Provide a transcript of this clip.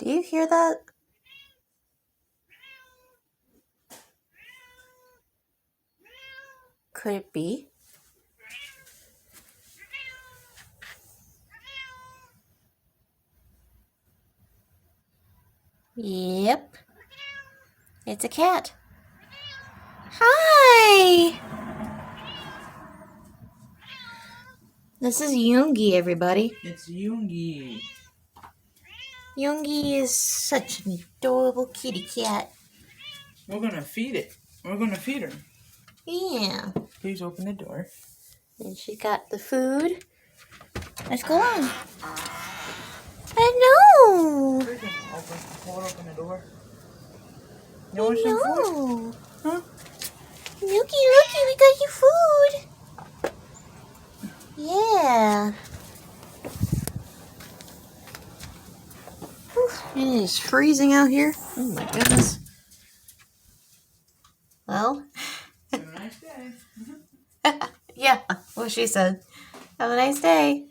Do you hear that? Could it be? Yep. It's a cat. Hi! This is Yoongi, everybody. It's Yoongi. Yoongi is such an adorable kitty cat. We're gonna feed it. We're gonna feed her. Yeah. Please open the door. And she got the food. Let's go on. I know. Hold open the door. You I want some food? know. Huh? Looky, we got you food. Yeah. Whew, it is freezing out here. Oh my goodness. Well. Have a nice day. Yeah, what she said. Have a nice day.